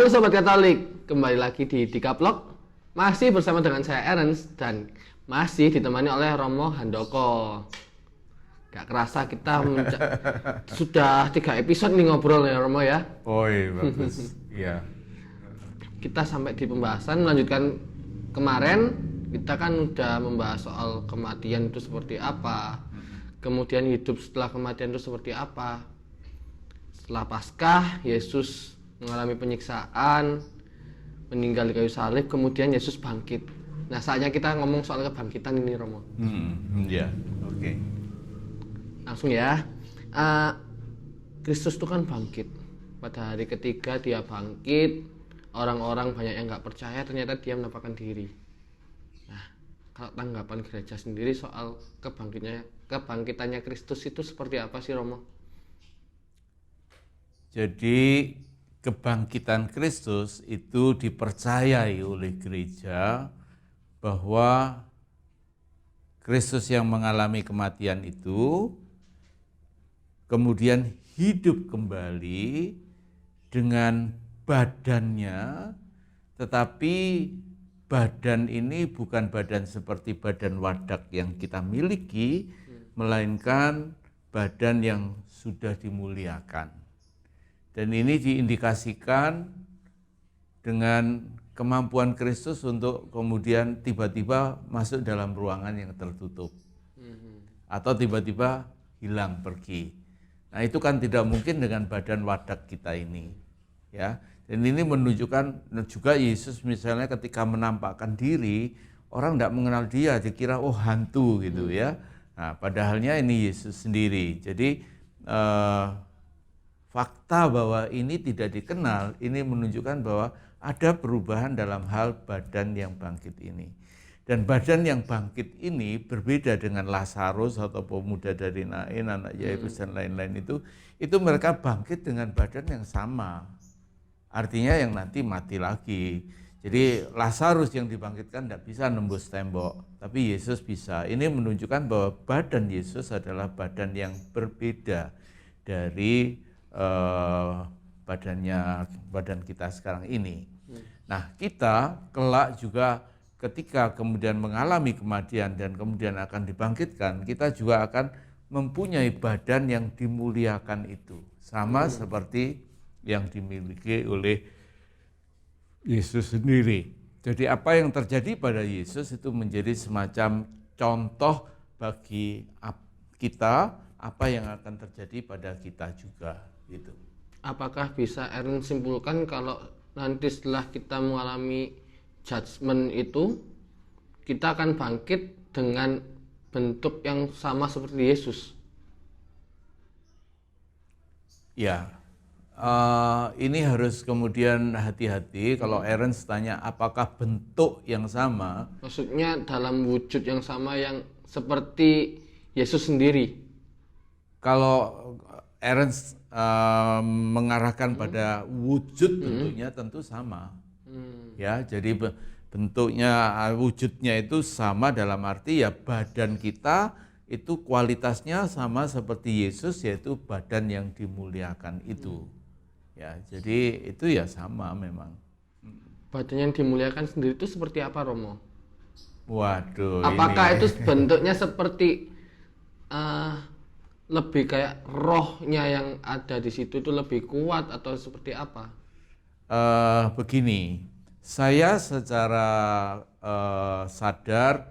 Halo Sobat Katolik, kembali lagi di Dikaplok. Masih bersama dengan saya Ernst dan masih ditemani oleh Romo Handoko. Gak kerasa kita sudah 3 episode nih ngobrol ya Romo ya. Oh iya, bagus. Iya. Kita sampai di pembahasan, melanjutkan kemarin kita kan udah membahas soal kematian itu seperti apa, kemudian hidup setelah kematian itu seperti apa. Setelah Paskah, Yesus mengalami penyiksaan, meninggal di kayu salib, kemudian Yesus bangkit. Nah, saatnya kita ngomong soal kebangkitan ini, Romo. Ya, oke. Langsung ya. Kristus itu kan bangkit. Pada hari ketiga dia bangkit. Orang-orang banyak yang nggak percaya, ternyata dia menampakkan diri. Nah, kalau tanggapan gereja sendiri soal kebangkitannya Kristus itu seperti apa sih, Romo? Jadi kebangkitan Kristus itu dipercayai oleh gereja bahwa Kristus yang mengalami kematian itu kemudian hidup kembali dengan badannya, tetapi badan ini bukan badan seperti badan wadak yang kita miliki, melainkan badan yang sudah dimuliakan. Dan ini diindikasikan dengan kemampuan Kristus untuk kemudian tiba-tiba masuk dalam ruangan yang tertutup. Atau tiba-tiba hilang pergi. Nah, itu kan tidak mungkin dengan badan wadak kita ini. Ya. Dan ini menunjukkan juga Yesus misalnya ketika menampakkan diri, orang tidak mengenal dia, dikira oh hantu gitu ya. Nah, padahalnya ini Yesus sendiri. Jadi fakta bahwa ini tidak dikenal, ini menunjukkan bahwa ada perubahan dalam hal badan yang bangkit ini. Dan badan yang bangkit ini berbeda dengan Lazarus atau pemuda dari Nain, anak Yairus dan lain-lain itu mereka bangkit dengan badan yang sama. Artinya yang nanti mati lagi. Jadi Lazarus yang dibangkitkan tidak bisa nembus tembok, tapi Yesus bisa. Ini menunjukkan bahwa badan Yesus adalah badan yang berbeda dari badan kita sekarang ini. Nah, kita kelak juga ketika kemudian mengalami kematian dan kemudian akan dibangkitkan, kita juga akan mempunyai badan yang dimuliakan itu, sama seperti yang dimiliki oleh Yesus sendiri. Jadi apa yang terjadi pada Yesus itu menjadi semacam contoh bagi kita, apa yang akan terjadi pada kita juga. Gitu. Apakah bisa Aaron simpulkan kalau nanti setelah kita mengalami judgment itu, kita akan bangkit dengan bentuk yang sama seperti Yesus? Ya, ini harus kemudian hati-hati kalau Aaron tanya apakah bentuk yang sama. Maksudnya dalam wujud yang sama yang seperti Yesus sendiri. Kalau Aaron mengarahkan pada wujud bentuknya tentu sama. Ya, jadi bentuknya, wujudnya itu sama dalam arti ya badan kita itu kualitasnya sama seperti Yesus, yaitu badan yang dimuliakan itu. Ya, jadi itu ya sama memang. Badan yang dimuliakan sendiri itu seperti apa, Romo? Waduh. Apakah itu bentuknya seperti lebih kayak rohnya yang ada di situ itu lebih kuat atau seperti apa? Begini, saya secara sadar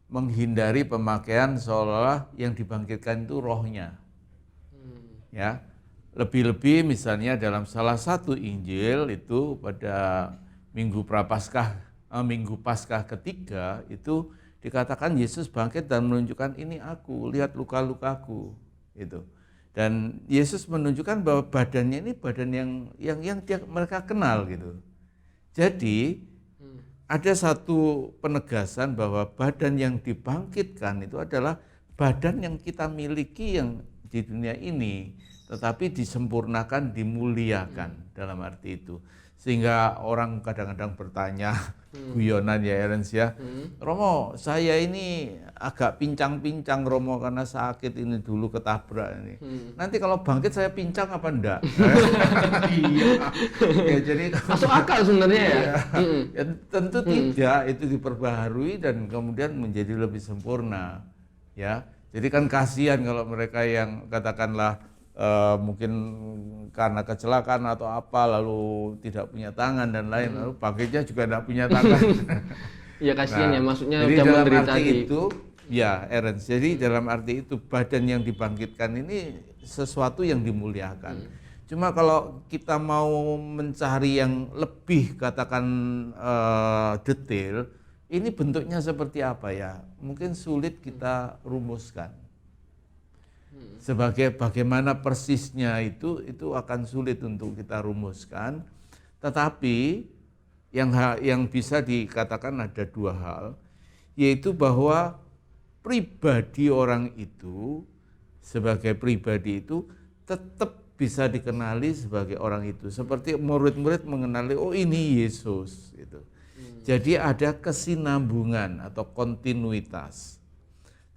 menghindari pemakaian seolah-olah yang dibangkitkan itu rohnya. Ya, lebih-lebih misalnya dalam salah satu Injil itu pada Minggu Paskah ketiga itu dikatakan Yesus bangkit dan menunjukkan ini aku, lihat luka-lukaku. Itu. Dan Yesus menunjukkan bahwa badannya ini badan yang mereka kenal gitu. Jadi ada satu penegasan bahwa badan yang dibangkitkan itu adalah badan yang kita miliki yang di dunia ini, tetapi disempurnakan, dimuliakan dalam arti itu. Sehingga orang kadang-kadang bertanya, guyonan ya Ernst ya, Romo saya ini agak pincang-pincang Romo karena sakit ini dulu ketabrak ini. Nanti kalau bangkit saya pincang apa enggak? Iya. Ya, jadi Masuk akal sebenarnya ya. ya, tentu tidak, itu diperbaharui dan kemudian menjadi lebih sempurna. Ya, jadi kan kasihan kalau mereka yang katakanlah mungkin karena kecelakaan atau apa lalu tidak punya tangan dan lain, lalu bangkitnya juga tidak punya tangan. Ya kasihan ya, maksudnya Jadi udah dalam menderita arti di itu, ya Ernst, jadi dalam arti itu badan yang dibangkitkan ini sesuatu yang dimuliakan. Cuma kalau kita mau mencari yang lebih katakan detail, ini bentuknya seperti apa ya? Mungkin sulit kita rumuskan. Sebagai bagaimana persisnya itu akan sulit untuk kita rumuskan. Tetapi yang bisa dikatakan ada dua hal, yaitu bahwa pribadi orang itu sebagai pribadi itu tetap bisa dikenali sebagai orang itu. Seperti murid-murid mengenali, oh ini Yesus gitu. Jadi ada kesinambungan atau kontinuitas.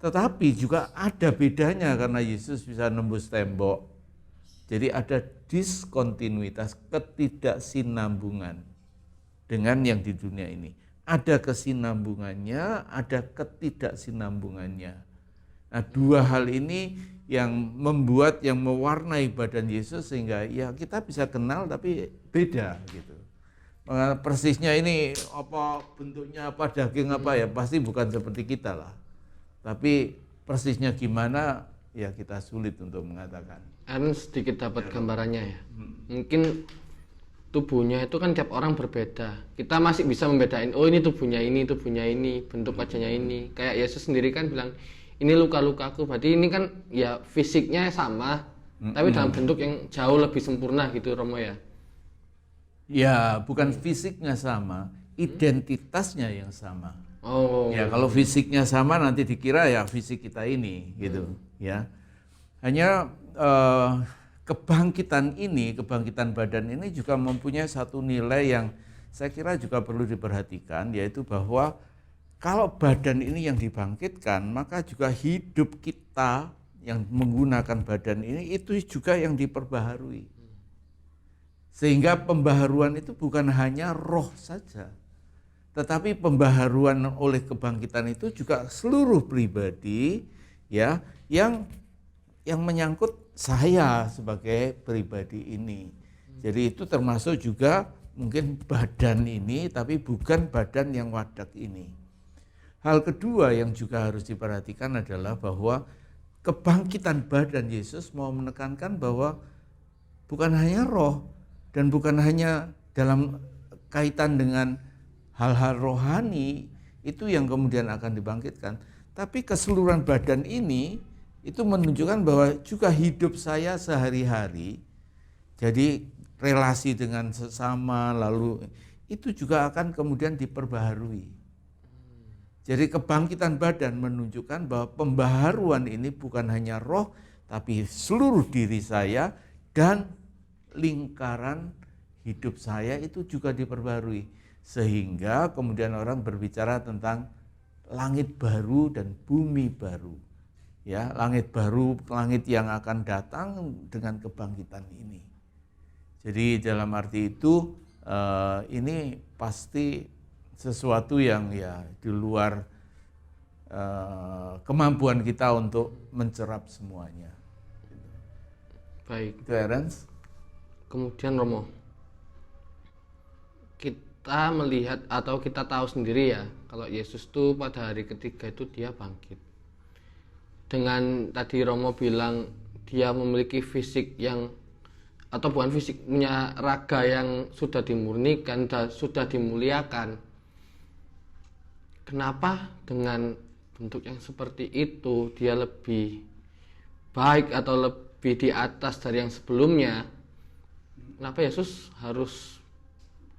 Tetapi juga ada bedanya karena Yesus bisa nembus tembok. Jadi ada diskontinuitas, ketidaksinambungan dengan yang di dunia ini. Ada kesinambungannya, ada ketidaksinambungannya. Nah, dua hal ini yang membuat, yang mewarnai badan Yesus sehingga ya kita bisa kenal tapi beda gitu. Persisnya ini apa bentuknya apa daging apa ya pasti bukan seperti kita lah. Tapi persisnya gimana ya kita sulit untuk mengatakan. sedikit dapat gambarannya ya. Mungkin tubuhnya itu kan tiap orang berbeda. Kita masih bisa membedain, oh ini tubuhnya ini, bentuk wajahnya ini. Kayak Yesus sendiri kan bilang, ini luka-lukaku. Berarti ini kan ya fisiknya sama, tapi dalam bentuk yang jauh lebih sempurna gitu Romo ya. Ya, bukan fisiknya sama, identitasnya yang sama. Oh. Ya, kalau fisiknya sama nanti dikira ya fisik kita ini gitu, ya. Hanya kebangkitan badan ini juga mempunyai satu nilai yang saya kira juga perlu diperhatikan, yaitu bahwa kalau badan ini yang dibangkitkan, maka juga hidup kita yang menggunakan badan ini itu juga yang diperbaharui. Sehingga pembaharuan itu bukan hanya roh saja, tetapi pembaharuan oleh kebangkitan itu juga seluruh pribadi ya yang menyangkut saya sebagai pribadi ini. Jadi itu termasuk juga mungkin badan ini, tapi bukan badan yang wadak ini. Hal kedua yang juga harus diperhatikan adalah bahwa kebangkitan badan Yesus mau menekankan bahwa bukan hanya roh dan bukan hanya dalam kaitan dengan hal-hal rohani itu yang kemudian akan dibangkitkan, tapi keseluruhan badan ini itu menunjukkan bahwa juga hidup saya sehari-hari, jadi relasi dengan sesama lalu itu juga akan kemudian diperbaharui. Jadi kebangkitan badan menunjukkan bahwa pembaharuan ini bukan hanya roh, tapi seluruh diri saya dan lingkaran hidup saya itu juga diperbaharui. Sehingga kemudian orang berbicara tentang langit baru dan bumi baru. Ya, langit baru, langit yang akan datang dengan kebangkitan ini. Jadi dalam arti itu ini pasti sesuatu yang ya di luar kemampuan kita untuk mencerap semuanya. Baik. Itu Ernst. Kemudian Romo, kita melihat atau kita tahu sendiri ya, kalau Yesus tuh pada hari ketiga itu dia bangkit. Dengan tadi Romo bilang dia memiliki fisik yang, atau bukan fisik, punya raga yang sudah dimurnikan, sudah dimuliakan. Kenapa dengan bentuk yang seperti itu dia lebih baik atau lebih di atas dari yang sebelumnya? Kenapa Yesus harus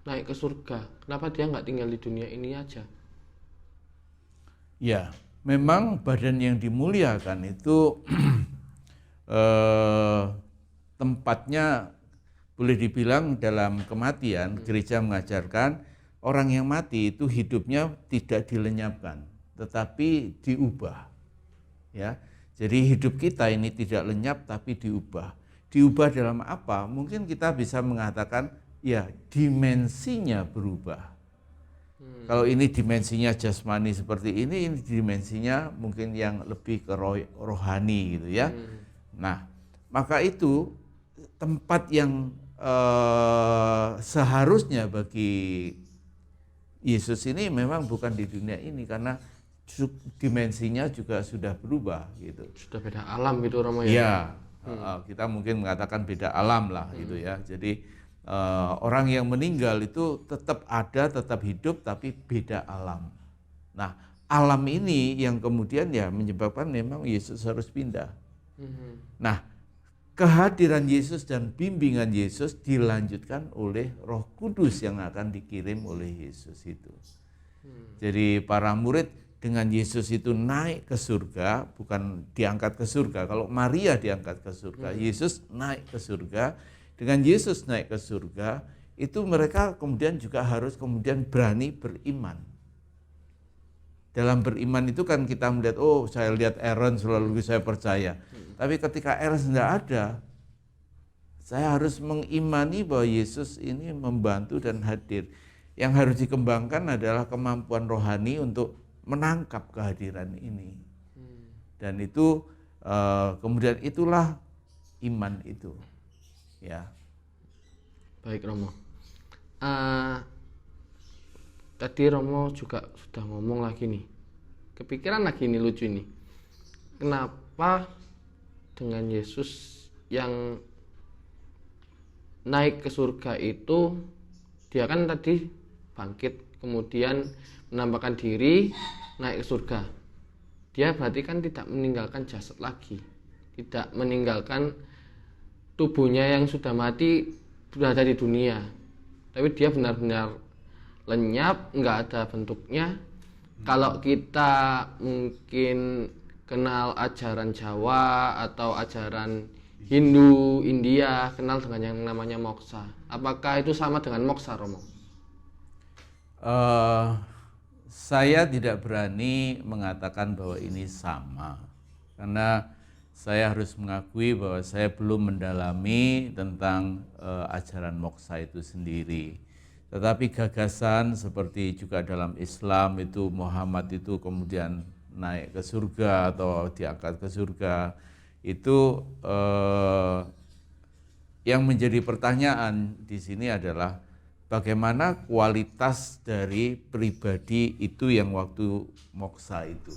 naik ke surga? Kenapa dia nggak tinggal di dunia ini aja? Ya, memang badan yang dimuliakan itu tempatnya Boleh dibilang dalam kematian gereja mengajarkan orang yang mati itu hidupnya tidak dilenyapkan, tetapi diubah. Ya, jadi hidup kita ini tidak lenyap tapi diubah. Diubah dalam apa? Mungkin kita bisa mengatakan ya dimensinya berubah. Kalau ini dimensinya jasmani seperti ini dimensinya mungkin yang lebih ke rohani gitu ya. Nah, maka itu tempat yang seharusnya bagi Yesus ini memang bukan di dunia ini, karena dimensinya juga sudah berubah gitu. Sudah beda alam gitu Romo ya. Iya, kita mungkin mengatakan beda alam lah gitu ya. Jadi orang yang meninggal itu tetap ada, tetap hidup, tapi beda alam. Nah, alam ini yang kemudian ya menyebabkan memang Yesus harus pindah. Nah, kehadiran Yesus dan bimbingan Yesus dilanjutkan oleh Roh Kudus yang akan dikirim oleh Yesus itu. Jadi para murid dengan Yesus itu naik ke surga, bukan diangkat ke surga. Kalau Maria diangkat ke surga, Yesus naik ke surga. Dengan Yesus naik ke surga, itu mereka kemudian juga harus kemudian berani beriman. Dalam beriman itu kan kita melihat, oh saya lihat Aaron selalu saya percaya. Tapi ketika Aaron tidak ada, saya harus mengimani bahwa Yesus ini membantu dan hadir. Yang harus dikembangkan adalah kemampuan rohani untuk menangkap kehadiran ini. Dan itu kemudian itulah iman itu. Ya. Baik Romo. Tadi Romo juga sudah ngomong lagi nih. Kepikiran lagi nih, lucu nih. Kenapa dengan Yesus yang naik ke surga itu, dia kan tadi bangkit, kemudian menampakkan diri, naik ke surga. Dia berarti kan tidak meninggalkan jasad lagi, tidak meninggalkan tubuhnya yang sudah mati, sudah ada di dunia. Tapi dia benar-benar lenyap, nggak ada bentuknya. Kalau kita mungkin kenal ajaran Jawa atau ajaran Hindu, India, kenal dengan yang namanya moksa. Apakah itu sama dengan moksa, Romo? Saya tidak berani mengatakan bahwa ini sama, karena saya harus mengakui bahwa saya belum mendalami tentang ajaran moksa itu sendiri. Tetapi gagasan seperti juga dalam Islam itu Muhammad itu kemudian naik ke surga atau diangkat ke surga, itu yang menjadi pertanyaan di sini adalah bagaimana kualitas dari pribadi itu yang waktu moksa itu.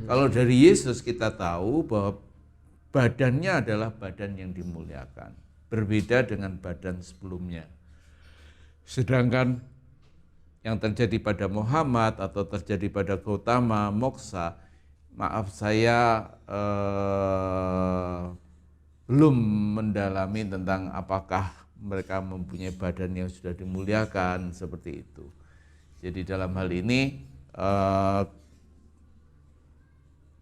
Kalau dari Yesus kita tahu bahwa badannya adalah badan yang dimuliakan, berbeda dengan badan sebelumnya. Sedangkan yang terjadi pada Muhammad atau terjadi pada Gautama, moksa, maaf saya belum mendalami tentang apakah mereka mempunyai badan yang sudah dimuliakan seperti itu. Jadi dalam hal ini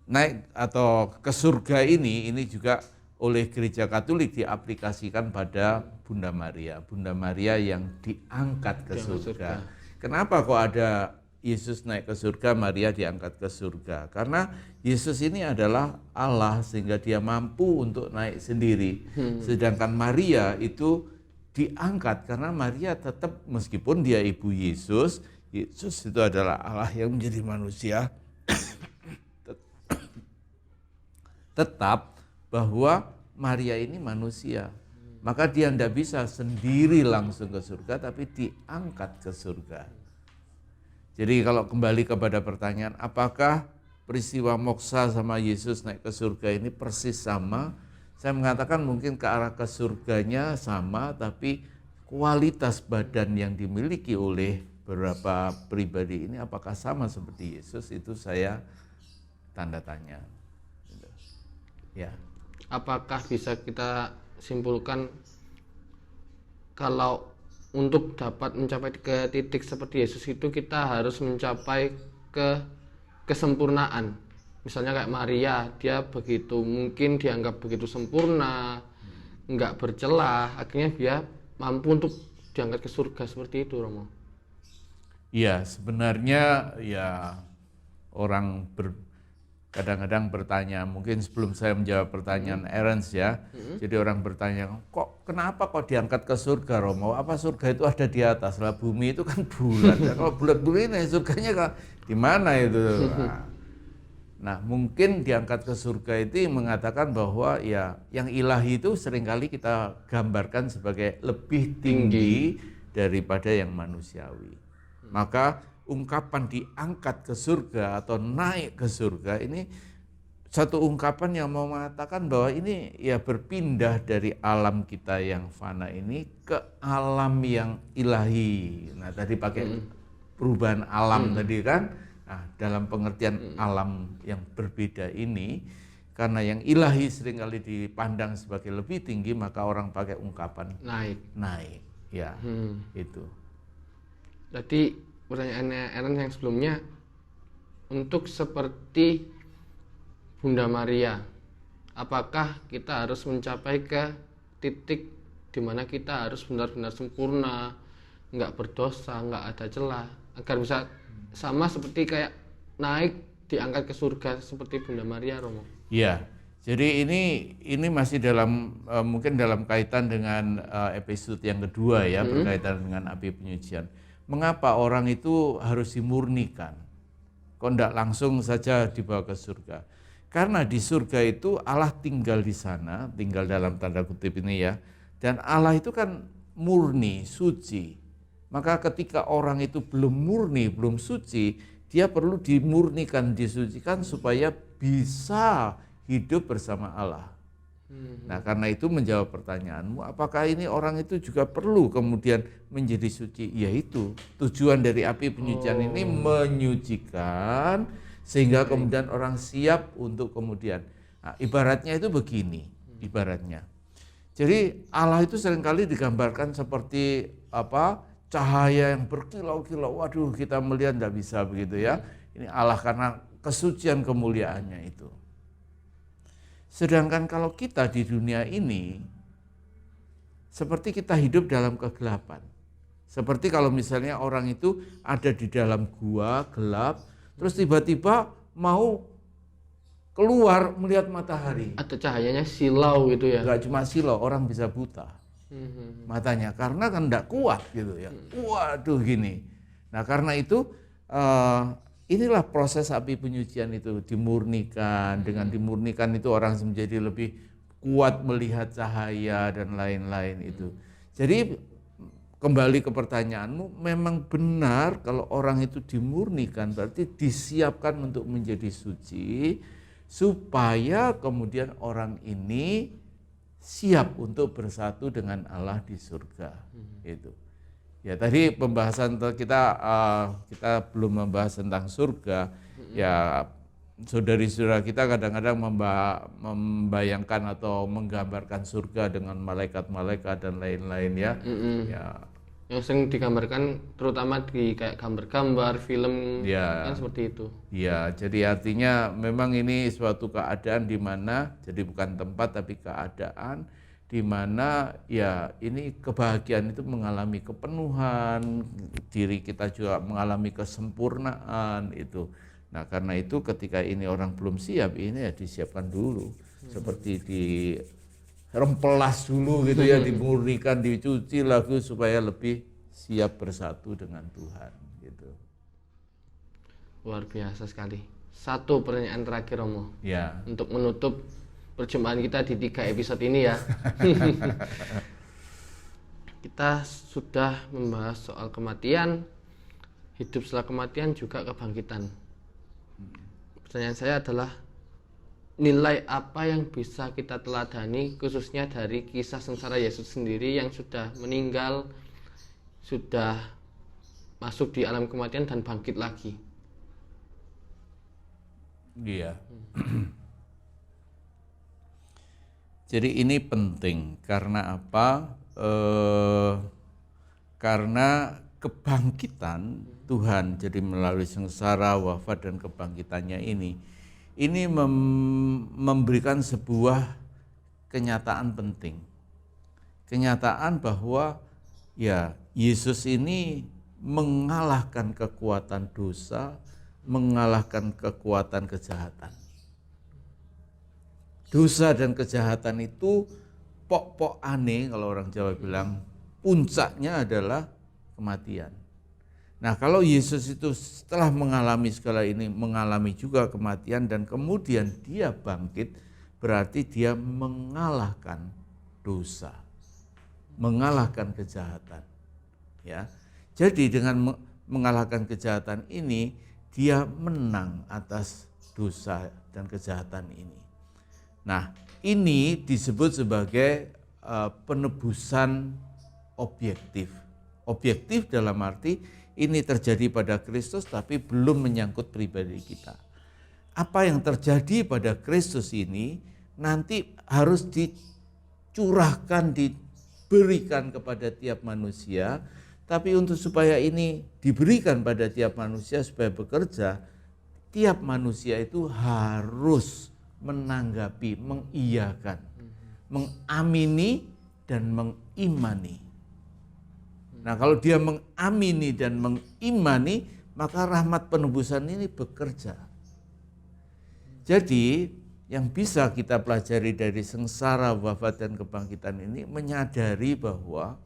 naik atau ke surga ini juga oleh Gereja Katolik diaplikasikan pada Bunda Maria. Bunda Maria yang diangkat ke surga. Kenapa kok ada Yesus naik ke surga, Maria diangkat ke surga? Karena Yesus ini adalah Allah sehingga dia mampu untuk naik sendiri. Sedangkan Maria itu diangkat karena Maria tetap meskipun dia ibu Yesus, Yesus itu adalah Allah yang menjadi manusia. Tetap bahwa Maria ini manusia, maka dia tidak bisa sendiri langsung ke surga, tapi diangkat ke surga. Jadi kalau kembali kepada pertanyaan, apakah peristiwa moksa sama Yesus naik ke surga ini persis sama? Saya mengatakan mungkin ke arah ke surganya sama, tapi kualitas badan yang dimiliki oleh beberapa pribadi ini apakah sama seperti Yesus, itu saya tanda tanya. Ya. Apakah bisa kita simpulkan kalau untuk dapat mencapai ke titik seperti Yesus itu kita harus mencapai ke kesempurnaan? Misalnya kayak Maria, dia begitu mungkin dianggap begitu sempurna, nggak bercelah, akhirnya dia mampu untuk diangkat ke surga seperti itu, Romo? Ya, sebenarnya ya orang kadang-kadang bertanya, mungkin sebelum saya menjawab pertanyaan Ernst ya, jadi orang bertanya, kenapa kok diangkat ke surga, Romo? Apa surga itu ada di atas? Lah bumi itu kan bulat. Ya, kalau bulat-bulat ini surganya di mana itu? Nah, mungkin diangkat ke surga itu mengatakan bahwa ya yang ilahi itu seringkali kita gambarkan sebagai lebih tinggi daripada yang manusiawi. Maka ungkapan diangkat ke surga atau naik ke surga ini satu ungkapan yang mau mengatakan bahwa ini ya berpindah dari alam kita yang fana ini ke alam yang ilahi. Nah, tadi pakai perubahan alam tadi kan. Nah, dalam pengertian alam yang berbeda ini, karena yang ilahi seringkali dipandang sebagai lebih tinggi, maka orang pakai ungkapan naik. Ya, itu. Berarti pertanyaannya Ernst yang sebelumnya, untuk seperti Bunda Maria, apakah kita harus mencapai ke titik di mana kita harus benar-benar sempurna, nggak berdosa, nggak ada celah, agar bisa sama seperti kayak naik diangkat ke surga seperti Bunda Maria, Romo? Iya. Jadi ini masih mungkin dalam kaitan dengan episode yang kedua ya, berkaitan dengan api penyucian. Mengapa orang itu harus dimurnikan? Kok enggak langsung saja dibawa ke surga? Karena di surga itu Allah tinggal di sana, tinggal dalam tanda kutip ini ya. Dan Allah itu kan murni, suci. Maka ketika orang itu belum murni, belum suci, dia perlu dimurnikan, disucikan supaya bisa hidup bersama Allah. Nah, karena itu menjawab pertanyaanmu, apakah ini orang itu juga perlu kemudian menjadi suci? Yaitu tujuan dari api penyucian ini menyucikan sehingga kemudian orang siap untuk kemudian. Nah, ibaratnya itu begini, ibaratnya. Jadi Allah itu seringkali digambarkan seperti cahaya yang berkilau-kilau. Waduh, kita melihat tidak bisa begitu ya. Ini Allah karena kesucian kemuliaannya itu. Sedangkan kalau kita di dunia ini, seperti kita hidup dalam kegelapan. Seperti kalau misalnya orang itu ada di dalam gua gelap, terus tiba-tiba mau keluar melihat matahari. Ada cahayanya silau gitu ya? Enggak cuma silau, orang bisa buta matanya karena kan enggak kuat gitu ya. Waduh gini. Nah karena itu inilah proses api penyucian itu, dimurnikan. Dengan dimurnikan itu orang menjadi lebih kuat melihat cahaya dan lain-lain itu. Jadi kembali ke pertanyaanmu, memang benar kalau orang itu dimurnikan berarti disiapkan untuk menjadi suci supaya kemudian orang ini siap untuk bersatu dengan Allah di surga. Itu. Ya tadi pembahasan kita belum membahas tentang surga. Ya saudari-saudara kita kadang-kadang membayangkan atau menggambarkan surga dengan malaikat-malaikat dan lain-lain ya. Ya. Yang sering digambarkan terutama di kayak gambar-gambar film kan seperti itu. Ya, jadi artinya memang ini suatu keadaan di mana jadi bukan tempat tapi keadaan di mana ya ini kebahagiaan itu mengalami kepenuhan, diri kita juga mengalami kesempurnaan itu. Nah, karena itu ketika ini orang belum siap, ini ya disiapkan dulu. Seperti di rempelas dulu gitu ya, dimurnikan, dicuci lagi supaya lebih siap bersatu dengan Tuhan gitu. Luar biasa sekali. Satu pertanyaan terakhir, Romo. Ya. Untuk menutup perjumpaan kita di 3 episode ini ya. Kita sudah membahas soal kematian, hidup setelah kematian, juga kebangkitan. Pertanyaan saya adalah, nilai apa yang bisa kita teladani khususnya dari kisah sengsara Yesus sendiri yang sudah meninggal, sudah masuk di alam kematian dan bangkit lagi? Iya. Jadi ini penting karena apa? Karena kebangkitan Tuhan, jadi melalui sengsara, wafat dan kebangkitannya ini memberikan sebuah kenyataan penting. Kenyataan bahwa Ya, Yesus ini mengalahkan kekuatan dosa, mengalahkan kekuatan kejahatan. Dosa dan kejahatan itu pok-pok aneh, kalau orang Jawa bilang, puncaknya adalah kematian. Nah, kalau Yesus itu setelah mengalami segala ini, mengalami juga kematian dan kemudian dia bangkit, berarti dia mengalahkan dosa, mengalahkan kejahatan. Ya, jadi dengan mengalahkan kejahatan ini, dia menang atas dosa dan kejahatan ini. Nah, ini disebut sebagai penebusan objektif. Objektif dalam arti ini terjadi pada Kristus tapi belum menyangkut pribadi kita. Apa yang terjadi pada Kristus ini nanti harus dicurahkan, diberikan kepada tiap manusia. Tapi untuk supaya ini diberikan pada tiap manusia supaya bekerja, tiap manusia itu harus menanggapi, mengiyakan, mengamini dan mengimani. Nah, kalau dia mengamini dan mengimani, maka rahmat penebusan ini bekerja. Jadi, yang bisa kita pelajari dari sengsara, wafat dan kebangkitan ini menyadari bahwa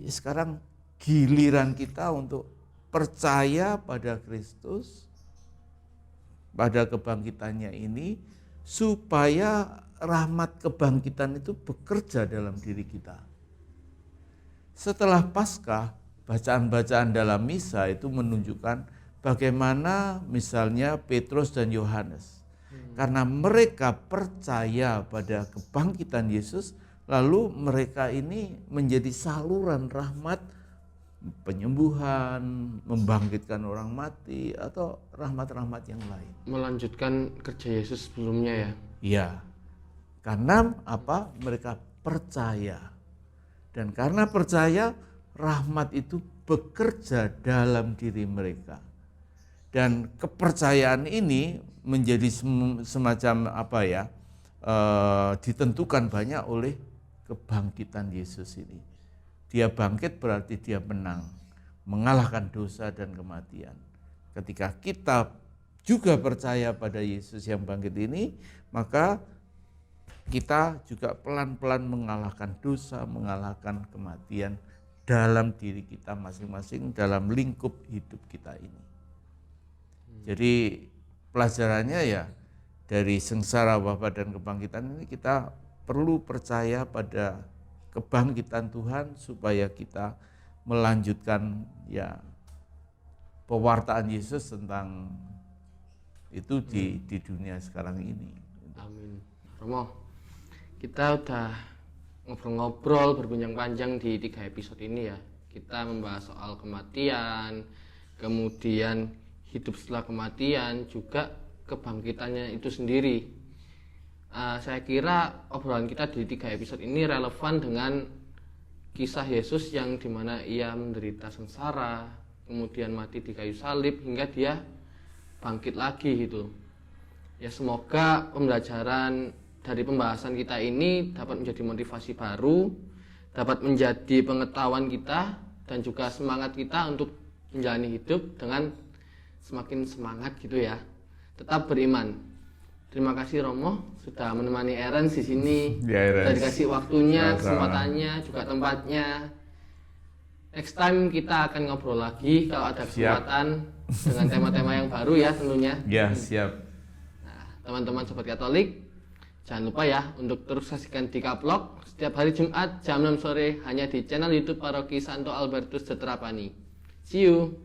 sekarang giliran kita untuk percaya pada Kristus, pada kebangkitannya ini, supaya rahmat kebangkitan itu bekerja dalam diri kita. Setelah Paskah, bacaan-bacaan dalam misa itu menunjukkan bagaimana misalnya Petrus dan Yohanes, karena mereka percaya pada kebangkitan Yesus, lalu mereka ini menjadi saluran rahmat, penyembuhan, membangkitkan orang mati, atau rahmat-rahmat yang lain. Melanjutkan kerja Yesus sebelumnya ya? Iya, karena apa? Mereka percaya. Dan karena percaya, rahmat itu bekerja dalam diri mereka. Dan kepercayaan ini menjadi semacam apa ya, ditentukan banyak oleh kebangkitan Yesus ini. Dia bangkit berarti dia menang, mengalahkan dosa dan kematian. Ketika kita juga percaya pada Yesus yang bangkit ini, maka kita juga pelan-pelan mengalahkan dosa, mengalahkan kematian dalam diri kita masing-masing, dalam lingkup hidup kita ini. Jadi pelajarannya ya, dari sengsara, wafat dan kebangkitan ini kita perlu percaya pada kebangkitan Tuhan supaya kita melanjutkan ya pewartaan Yesus tentang itu di dunia sekarang ini. Amin. Romo, kita udah ngobrol-ngobrol berbincang panjang di 3 episode ini ya. Kita membahas soal kematian, kemudian hidup setelah kematian, juga kebangkitannya itu sendiri. Saya kira obrolan kita di 3 episode ini relevan dengan kisah Yesus yang dimana ia menderita sengsara, kemudian mati di kayu salib hingga dia bangkit lagi gitu. Ya, semoga pembelajaran dari pembahasan kita ini dapat menjadi motivasi baru, dapat menjadi pengetahuan kita dan juga semangat kita untuk menjalani hidup dengan semakin semangat gitu ya. Tetap beriman. Terima kasih Romo sudah menemani Ernst di sini. Ya, sudah dikasih waktunya, sama-sama, kesempatannya, juga tempatnya. Next time kita akan ngobrol lagi kalau ada kesempatan dengan tema-tema yang baru ya tentunya. Ya, siap. Nah, teman-teman Sobat Katolik, jangan lupa ya untuk terus saksikan Dikaplok setiap hari Jumat jam 6 sore hanya di channel YouTube Paroki Santo Albertus de Trapani. See you.